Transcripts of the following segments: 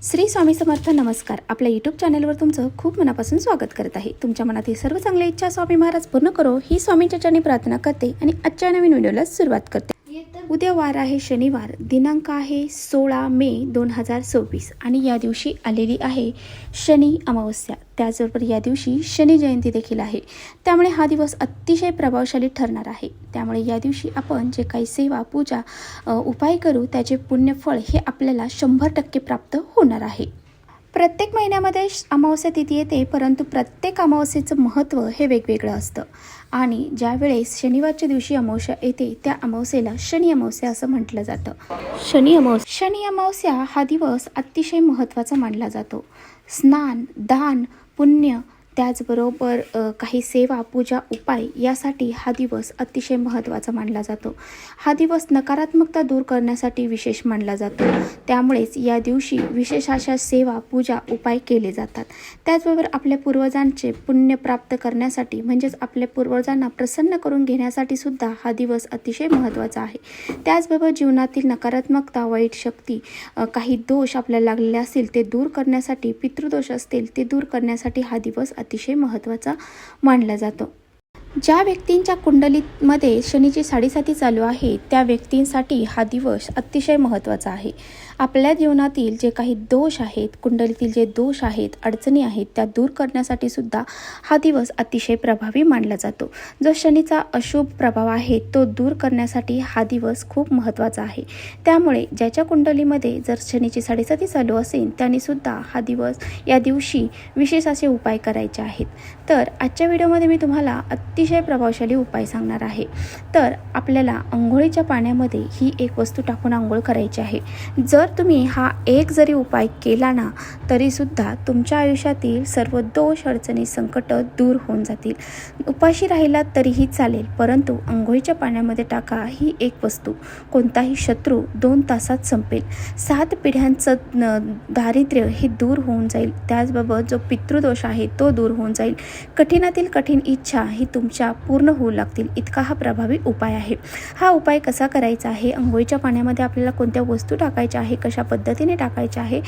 श्री स्वामी समर्थ. नमस्कार. आपल्या यूट्यूब चॅनलवर तुमचं खूप मनापासून स्वागत करत आहे. तुमच्या मनातील सर्व चांगल्या इच्छा स्वामी महाराज पूर्ण करो ही स्वामींच्या चरणी प्रार्थना करते आणि आजच्या नवीन व्हिडिओला सुरुवात करते. उद्या वार आहे शनिवार, दिनांक आहे 16 मे 2026 आणि या दिवशी आलेली आहे शनी अमावस्या. त्याचबरोबर या दिवशी शनी जयंती देखील आहे. त्यामुळे हा दिवस अतिशय प्रभावशाली ठरणार आहे. त्यामुळे या दिवशी आपण जे काही सेवा पूजा उपाय करू त्याचे पुण्यफळ हे आपल्याला 100% प्राप्त होणार आहे. प्रत्येक महिन्यामध्ये अमावस्या तिथी येते, परंतु प्रत्येक अमावस्येचं महत्त्व हे वेगवेगळं असतं आणि ज्या वेळेस शनिवारच्या दिवशी अमावस्या येते त्या अमावस्येला शनी अमावस्या असं म्हटलं जातं. शनी अमावस्या हा दिवस अतिशय महत्त्वाचा मानला जातो. स्नान, दान, पुण्य त्याचबरोबर काही सेवा पूजा उपाय यासाठी हा दिवस अतिशय महत्त्वाचा मानला जातो. हा दिवस नकारात्मकता दूर करण्यासाठी विशेष मानला जातो. त्यामुळेच या दिवशी विशेष अशा सेवा पूजा उपाय केले जातात. त्याचबरोबर आपल्या पूर्वजांचे पुण्य प्राप्त करण्यासाठी म्हणजेच आपल्या पूर्वजांना प्रसन्न करून घेण्यासाठी सुद्धा हा दिवस अतिशय महत्त्वाचा आहे. त्याचबरोबर जीवनातील नकारात्मकता, वाईट शक्ती, काही दोष आपल्याला लागलेले असतील ते दूर करण्यासाठी, पितृदोष असतील ते दूर करण्यासाठी हा दिवस अतिशय महत्त्वाचा मानला जातो. ज्या व्यक्तींच्या कुंडलीमध्ये शनीची 7.5 चालू आहे त्या व्यक्तींसाठी हा दिवस अतिशय महत्त्वाचा आहे. आपल्या जीवनातील जे काही दोष आहेत, कुंडलीतील जे दोष आहेत, अडचणी आहेत त्या दूर करण्यासाठी सुद्धा हा दिवस अतिशय प्रभावी मानला जातो. जो शनीचा अशुभ प्रभाव आहे तो दूर करण्यासाठी हा दिवस खूप महत्त्वाचा आहे. त्यामुळे ज्याच्या कुंडलीमध्ये जर शनीची 7.5 चालू असेल त्यांनी सुद्धा या दिवशी विशेष असे उपाय करायचे आहेत. तर आजच्या व्हिडिओमध्ये मी तुम्हाला अतिशय प्रभावशाली उपाय सांगणार आहे. तर आपल्याला अंघोळीच्या पाण्यामध्ये ही एक वस्तू टाकून आंघोळ करायची आहे. जर तुम्ही हा एक जरी उपाय केला ना तरी सुद्धा तुमच्या आयुष्यातील सर्व दोष, अडचणी, संकट दूर होऊन जातील. उपाशी राहिला तरीही चालेल, परंतु अंघोळीच्या पाण्यामध्ये टाका ही एक वस्तू. कोणताही शत्रू 2 तासात संपेल. 7 पिढ्यांचं दारिद्र्य हे दूर होऊन जाईल. त्याचबरोबर जो पितृदोष आहे तो दूर होऊन जाईल. कठीणातील कठीण इच्छा ही तुमच्या पूर्ण होऊ लागतील. इतका हा प्रभावी उपाय आहे. हा उपाय कसा करायचा आहे, अंघोळीच्या पाण्यामध्ये आपल्याला कोणत्या वस्तू टाकायच्या आहे, कशा पद्धतीने टाकायच्या आहे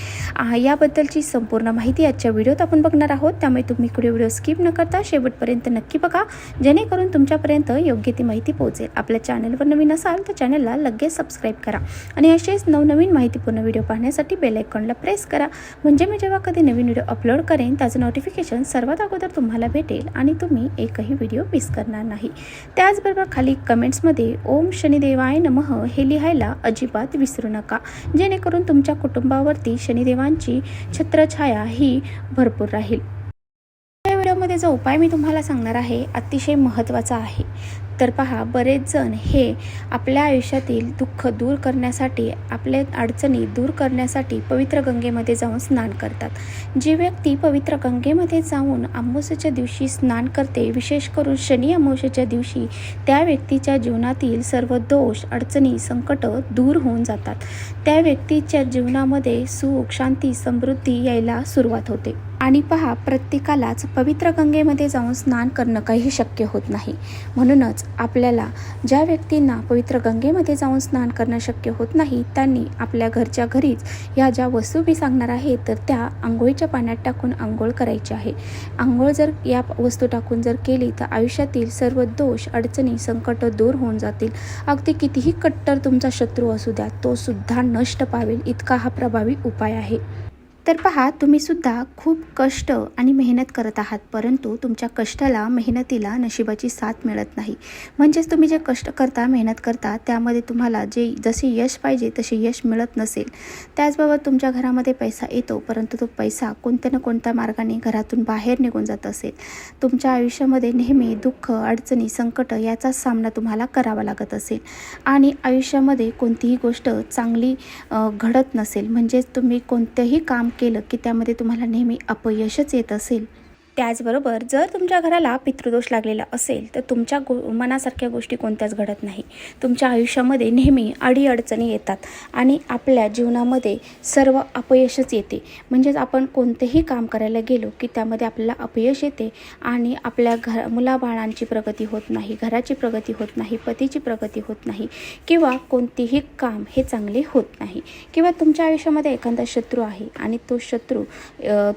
याबद्दलची संपूर्ण माहिती आजच्या व्हिडिओत आपण बघणार आहोत. त्यामुळे तुम्ही व्हिडिओ स्किप न करता शेवटपर्यंत नक्की बघा, जेणेकरून तुमच्यापर्यंत योग्य ती माहिती पोहोचेल. आपल्या चॅनलवर नवीन असाल तर चॅनलला लगेच सबस्क्राईब करा आणि असेच नवनवीन माहितीपूर्ण व्हिडिओ पाहण्यासाठी बेल आयकॉनला प्रेस करा. म्हणजे मी जेव्हा कधी नवीन व्हिडिओ अपलोड करेन त्याचं नोटिफिकेशन सर्वात अगोदर तुम्हाला भेटेल आणि तुम्ही एकही व्हिडिओ मिस करणार नाही. त्याचबरोबर खाली कमेंट्समध्ये ओम शनिदेवाय नमः हे लिहायला अजिबात विसरू नका, जेणेकरून तुमच्या कुटुंबावरती शनिदेवांची छत्रछाया ही भरपूर राहील. या व्हिडिओमध्ये जो उपाय मी तुम्हाला सांगणार आहे अतिशय महत्त्वाचा आहे. तर पहा, बरेच जण हे आपल्या आयुष्यातील दुःख दूर करण्यासाठी, आपल्या अडचणी दूर करण्यासाठी पवित्र गंगेमध्ये जाऊन स्नान करतात. जी व्यक्ती पवित्र गंगेमध्ये जाऊन अमावस्येच्या दिवशी स्नान करते, विशेष करून शनी अमावस्येच्या दिवशी, त्या व्यक्तीच्या जीवनातील सर्व दोष, अडचणी, संकट दूर होऊन जातात. त्या व्यक्तीच्या जीवनामध्ये सुख, शांती, समृद्धी यायला सुरुवात होते. आणि पहा, प्रत्येकालाच पवित्र गंगेमध्ये जाऊन स्नान करणं काही शक्य होत नाही. म्हणूनच आपल्याला ज्या व्यक्तींना पवित्र गंगेमध्ये जाऊन स्नान करणं शक्य होत नाही त्यांनी आपल्या घरच्या घरीच या ज्या वस्तू मी सांगणार आहे तर त्या आंघोळीच्या पाण्यात टाकून आंघोळ करायची आहे. आंघोळ जर या वस्तू टाकून जर केली तर आयुष्यातील सर्व दोष, अडचणी, संकट दूर होऊन जातील. अगदी कितीही कट्टर तुमचा शत्रू असू द्या तो सुद्धा नष्ट पावेल, इतका हा प्रभावी उपाय आहे. तर पहा, तुम्ही सुद्धा खूप कष्ट आणि मेहनत करत आहात, परंतु तुमच्या कष्टाला, मेहनतीला नशिबाची साथ मिळत नाही. म्हणजेच तुम्ही जे कष्ट करता, मेहनत करता त्यामध्ये तुम्हाला जसे यश पाहिजे तसे यश मिळत नसेल. त्याचबरोबर तुमच्या घरामध्ये पैसा येतो, परंतु तो पैसा कोणत्या ना कोणत्या मार्गाने घरातून बाहेर निघून जात असेल. तुमच्या आयुष्यामध्ये नेहमी दुःख, अडचणी, संकट याचाच सामना तुम्हाला करावा लागत असेल आणि आयुष्यामध्ये कोणतीही गोष्ट चांगली घडत नसेल. म्हणजेच तुम्ही कोणतेही काम केलं की त्यामध्ये तुम्हाला नेहमी अपयशच येत असेल. त्याचबरोबर जर तुमच्या घराला पितृदोष लागलेला असेल तर तुमच्या मनासारख्या गोष्टी कोणत्याच घडत नाही. तुमच्या आयुष्यामध्ये नेहमी अडीअडचणी येतात आणि आपल्या जीवनामध्ये सर्व अपयशच येते. म्हणजेच आपण कोणतेही काम करायला गेलो की त्यामध्ये आपल्याला अपयश येते आणि आपल्या मुलाबाळांची प्रगती होत नाही, घराची प्रगती होत नाही, पतीची प्रगती होत नाही किंवा कोणतेही काम हे चांगले होत नाही. किंवा तुमच्या आयुष्यामध्ये एखादा शत्रू आहे आणि तो शत्रू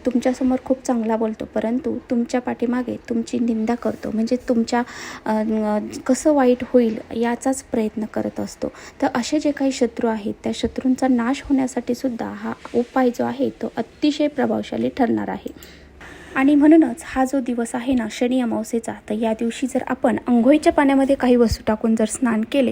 तुमच्यासमोर खूप चांगला बोलतो, परंतु तुमच्या पाठीमागे तुमची निंदा करतो, म्हणजे तुमच्या कसं वाईट होईल याचाच प्रयत्न करत असतो. तर असे जे काही शत्रू आहेत त्या शत्रूंचा नाश होण्यासाठी सुद्धा हा उपाय जो आहे तो अतिशय प्रभावशाली ठरणार आहे. आणि म्हणूनच हा जो दिवस आहे ना शनी अमावस्येचा, तर या दिवशी जर आपण अंघोळीच्या पाण्यामध्ये काही वस्तू टाकून जर स्नान केले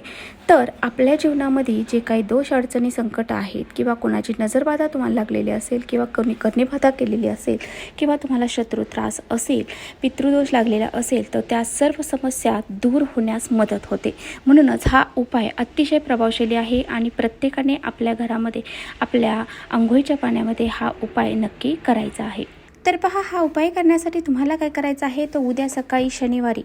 तर आपल्या जीवनामध्ये जे काही दोष अडचणी संकट आहेत किंवा कोणाची नजरबाधा तुम्हाला लागलेली असेल किंवा कोणी करणीबाधा केलेली असेल किंवा तुम्हाला शत्रू त्रास असेल, पितृदोष लागलेला असेल, तर त्या सर्व समस्या दूर होण्यास मदत होते. म्हणूनच हा उपाय अतिशय प्रभावशाली आहे आणि प्रत्येकाने आपल्या घरामध्ये आपल्या अंघोळीच्या पाण्यामध्ये हा उपाय नक्की करायचा आहे. तर पहा, हा उपाय करण्यासाठी तुम्हाला काय करायचं आहे, तर उद्या सकाळी शनिवारी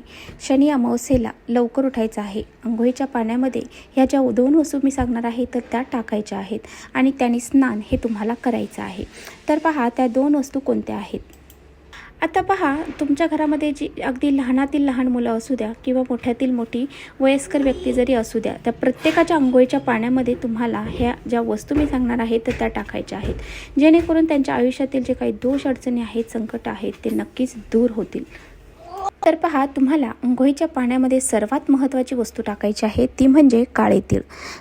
शनी अमावस्येला लवकर उठायचं आहे. अंघोळीच्या पाण्यामध्ये ह्या ज्या 2 वस्तू मी सांगणार आहे तर त्या टाकायच्या आहेत आणि त्याने स्नान हे तुम्हाला करायचं आहे. तर पहा, त्या 2 वस्तू कोणत्या आहेत. आता पहा, तुमच्या घरामध्ये जी अगदी लहानातील लहान मुलं असू द्या किंवा मोठ्यातील मोठी वयस्कर व्यक्ती जरी असू द्या, त्या प्रत्येकाच्या अंघोळीच्या पाण्यामध्ये तुम्हाला ह्या ज्या वस्तू मी सांगणार आहे तर त्या टाकायच्या आहेत, जेणेकरून त्यांच्या आयुष्यातील जे काही दोष अडचणी आहेत, संकट आहेत, ते नक्कीच दूर होतील. तर पहा, तुम्हाला अंघोळीच्या पाण्यामध्ये सर्वात महत्त्वाची वस्तू टाकायची आहे ती म्हणजे काळे तीळ.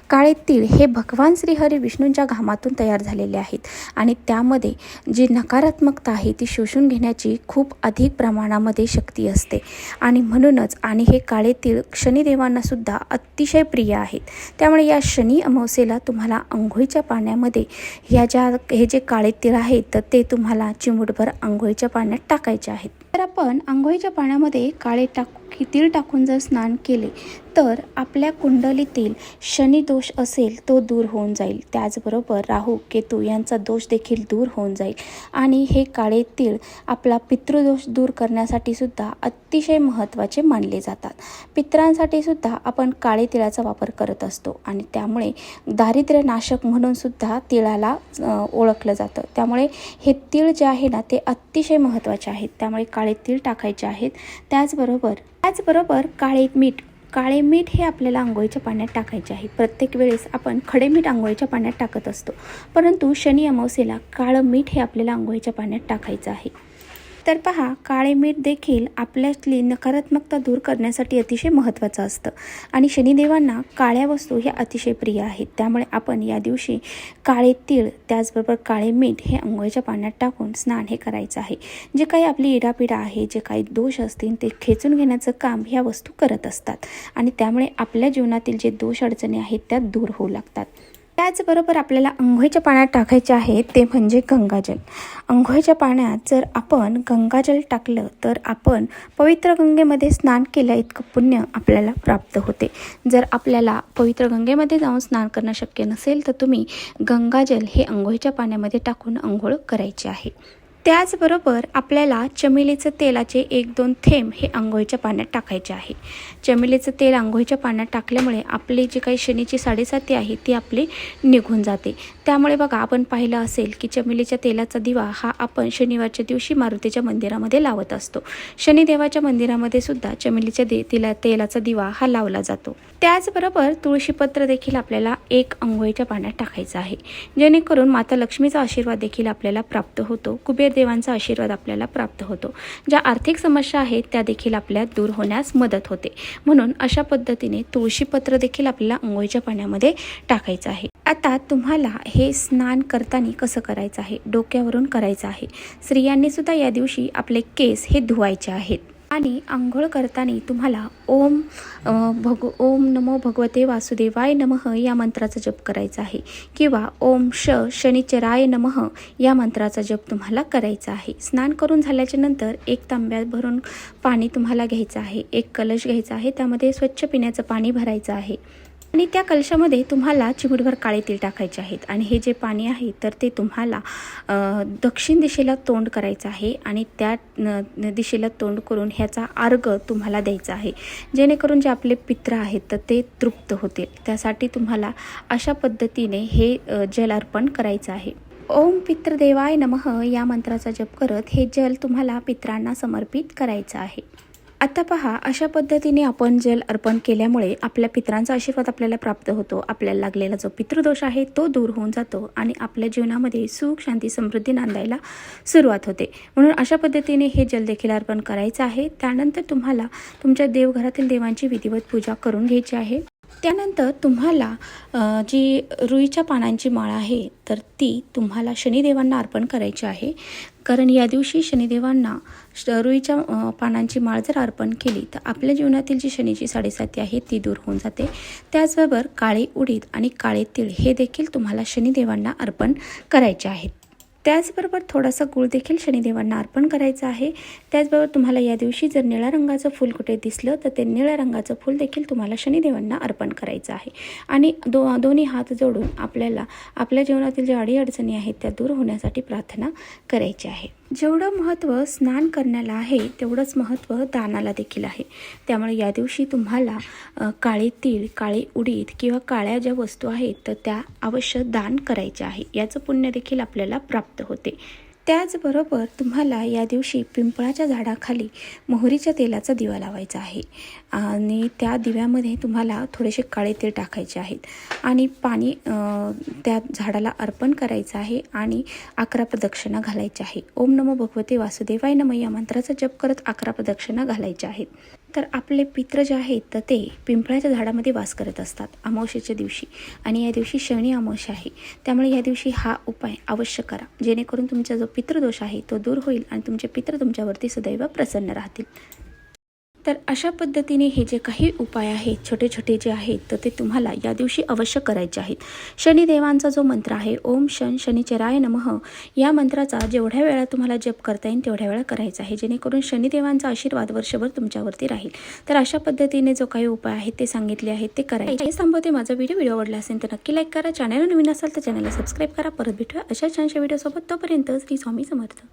काळे तीळ हे भगवान श्रीहरी विष्णूंच्या घामातून तयार झालेले आहेत आणि त्यामध्ये जी नकारात्मकता आहे ती शोषून घेण्याची खूप अधिक प्रमाणामध्ये शक्ती असते आणि म्हणूनच हे काळे तीळ शनिदेवांना सुद्धा अतिशय प्रिय आहेत. त्यामुळे या शनी अमावस्येला तुम्हाला अंघोळीच्या पाण्यामध्ये हे जे काळे तीळ आहेत तर ते तुम्हाला चिमूटभर अंघोळीच्या पाण्यात टाकायचे आहेत. तर आपण अंघोळीच्या पाण्यामध्ये काळे तीळ टाकून जर स्नान केले तर आपल्या कुंडलीतील शनी दोष असेल तो दूर होऊन जाईल. त्याचबरोबर राहू केतू यांचा दोष देखील दूर होऊन जाईल आणि हे काळे तीळ आपला पितृदोष दूर करण्यासाठी सुद्धा अतिशय महत्त्वाचे मानले जातात. पितरांसाठी सुद्धा आपण काळे तिळाचा वापर करत असतो आणि त्यामुळे दारिद्र्य नाशक म्हणून सुद्धा तिळाला ओळखलं जातं. त्यामुळे हे तीळ जे आहे ना ते अतिशय महत्त्वाचे आहेत. त्यामुळे काळे तीळ टाकायचे आहेत. त्याचबरोबर काळे मीठ हे आपल्याला अंघोळीच्या पाण्यात टाकायचे आहे. प्रत्येक वेळेस आपण खडे मीठ अंघोळीच्या पाण्यात टाकत असतो, परंतु शनी अमावस्येला काळं मीठ हे आपल्याला अंघोळीच्या पाण्यात टाकायचं आहे. तर पहा, काळे मीठ देखील आपल्यातली नकारात्मकता दूर करण्यासाठी अतिशय महत्त्वाचं असतं आणि शनिदेवांना काळ्या वस्तू ह्या अतिशय प्रिय आहेत. त्यामुळे आपण या दिवशी काळे तीळ त्याचबरोबर काळे मीठ हे अंघोळीच्या पाण्यात टाकून स्नान हे करायचं आहे. जे काही आपली इडापिडा आहे, जे काही दोष असतील ते खेचून घेण्याचं काम ह्या वस्तू करत असतात आणि त्यामुळे आपल्या जीवनातील जे दोष अडचणी आहेत त्या दूर होऊ लागतात. त्याचबरोबर आपल्याला अंघोळीच्या पाण्यात टाकायचे आहे ते म्हणजे गंगाजल. अंघोळीच्या पाण्यात जर आपण गंगाजल टाकलं तर आपण पवित्र गंगेमध्ये स्नान केलं इतकं पुण्य आपल्याला प्राप्त होते. जर आपल्याला पवित्र गंगेमध्ये जाऊन स्नान करणं शक्य नसेल तर तुम्ही गंगाजल हे अंघोळीच्या पाण्यामध्ये टाकून अंघोळ करायची आहे. त्याचबरोबर आपल्याला चमेलीचं तेलाचे 1-2 थेंब हे अंघोळीच्या पाण्यात टाकायचे आहे. चमेलीचं तेल अंघोळीच्या पाण्यात टाकल्यामुळे आपली जी काही शनीची साडेसाती आहे ती आपली निघून जाते. त्यामुळे बघा, आपण पाहिलं असेल की चमेलीच्या तेलाचा दिवा हा आपण शनिवारच्या दिवशी मारुतीच्या मंदिरामध्ये लावत असतो. शनिदेवाच्या मंदिरामध्ये सुद्धा चमेलीच्या तेलाचा दिवा हा लावला जातो. त्याचबरोबर तुळशीपत्र देखील आपल्याला 1 अंघोळीच्या पाण्यात टाकायचं आहे, जेणेकरून माता लक्ष्मीचा आशीर्वाद देखील आपल्याला प्राप्त होतो. कुबेर देवांचा आशीर्वाद आपल्याला प्राप्त होतो. ज्या आर्थिक समस्या आहेत त्या देखील आपल्या दूर होण्यास मदत होते. म्हणून अशा पद्धतीने तुळशीपत्र देखील आपल्याला अंघोळीच्या पाण्यामध्ये टाकायचं आहे. आता तुम्हाला हे स्नान करताना कसं करायचं आहे, डोक्यावरून करायचं आहे. स्त्रियांनी सुद्धा या दिवशी आपले केस हे धुवायचे आहेत आणि आंघोळ करताना तुम्हाला ओम नमो भगवते वासुदेवाय नमः या मंत्राचा जप करायचा आहे किंवा ओम शनिचराय नमः या मंत्राचा जप तुम्हाला करायचा आहे. स्नान करून झाल्याच्या नंतर 1 तांब्यात भरून पाणी तुम्हाला घ्यायचं आहे. 1 कलश घ्यायचा आहे, त्यामध्ये स्वच्छ पिण्याचं पाणी भरायचं आहे. आणि त्या कलशामध्ये तुम्हाला चिमूटभर काळे तीळ टाकायचे आहेत आणि हे जे पाणी आहे तर ते तुम्हाला दक्षिण दिशेला तोंड करायचं आहे आणि त्या दिशेला तोंड करून ह्याचा अर्घ तुम्हाला द्यायचा आहे, जेणेकरून जे आपले पित्र आहेत तर ते तृप्त होतील। त्यासाठी तुम्हाला अशा पद्धतीने हे जल अर्पण करायचं आहे। ओम पितृदेवाय नमः या मंत्राचा जप करत हे जल तुम्हाला पित्रांना समर्पित करायचं आहे। आता पहा, अशा पद्धतीने आपण जल अर्पण केल्यामुळे आपल्या पितरांचा आशीर्वाद आपल्याला प्राप्त होतो, आपल्याला लागलेला जो पितृदोष आहे तो दूर होऊन जातो आणि आपल्या जीवनामध्ये सुख शांती समृद्धी नांदायला सुरुवात होते। म्हणून अशा पद्धतीने हे जल देखील अर्पण करायचं आहे। त्यानंतर तुम्हाला तुमच्या देवघरातील देवांची विधिवत पूजा करून घ्यायची आहे। त्यानंतर तुम्हाला जी रुईच्या पानांची माळ आहे तर ती तुम्हाला शनिदेवांना अर्पण करायची आहे, कारण या दिवशी शनिदेवांना रुईच्या पानांची माळ जर अर्पण केली तर आपल्या जीवनातील जी शनीची साडेसाती आहे ती दूर होऊन जाते। त्याचबरोबर काळे उडीद आणि काळे तीळ हे देखील तुम्हाला शनिदेवांना अर्पण करायचे आहेत। त्याचबरोबर थोडासा गूळ देखील शनिदेवांना अर्पण करायचं आहे। त्याचबरोबर तुम्हाला या दिवशी जर निळ्या रंगाचं फूल कुठे दिसलं तर ते निळ्या रंगाचं फूल देखील तुम्हाला शनिदेवांना अर्पण करायचं आहे आणि दोन्ही हात जोडून आपल्याला आपल्या जीवनातील ज्या अडीअडचणी आहेत त्या दूर होण्यासाठी प्रार्थना करायची आहे। जेवढं महत्त्व स्नान करण्याला आहे तेवढंच महत्त्व दानाला देखील आहे। त्यामुळे या दिवशी तुम्हाला काळे तीळ, काळे उडीद किंवा काळ्या ज्या वस्तू आहेत तर त्या अवश्य दान करायच्या आहे, याचं पुण्य देखील आपल्याला प्राप्त होते। त्याचबरोबर तुम्हाला या दिवशी पिंपळाच्या झाडाखाली मोहरीच्या तेलाचा दिवा लावायचा आहे आणि त्या दिव्यामध्ये तुम्हाला थोडेसे काळे तेल टाकायचे आहेत आणि पाणी त्या झाडाला अर्पण करायचं आहे आणि 11 प्रदक्षिणा घालायच्या आहे। ओम नमो भगवते वासुदेवाय नमः या मंत्राचा जप करत 11 प्रदक्षिणा घालायच्या आहेत। तर आपले पित्र जे आहेत तर ते पिंपळाच्या झाडामध्ये वास करत असतात अमावस्येच्या दिवशी आणि या दिवशी शनी अमावस्या आहे, त्यामुळे या दिवशी हा उपाय अवश्य करा, जेणेकरून तुमचा जो पितृदोष आहे तो दूर होईल आणि तुमचे पित्र तुमच्यावरती सदैव प्रसन्न राहतील। तर अशा पद्धतीने हे जे काही उपाय आहेत छोटे छोटे जे आहेत तर ते तुम्हाला या दिवशी अवश्य करायचे आहेत। शनिदेवांचा जो मंत्र आहे ओम शनिचराय नमः या मंत्राचा जेवढ्या वेळा तुम्हाला जप करता येईल तेवढ्या वेळा करायचा आहे, जेणेकरून शनिदेवांचा आशीर्वाद वर्षभर तुमच्यावरती राहील। तर अशा पद्धतीने जो काही उपाय आहेत ते सांगितले आहेत ते करायचे। हे संपवते माझा व्हिडिओ आवडला असेल तर नक्की लाईक करा, चॅनल नवीन असाल तर चॅनलला सबस्क्राईब करा। परत भेटूया अशा छानशा व्हिडिओसोबत, तोपर्यंत श्री स्वामी समर्थ।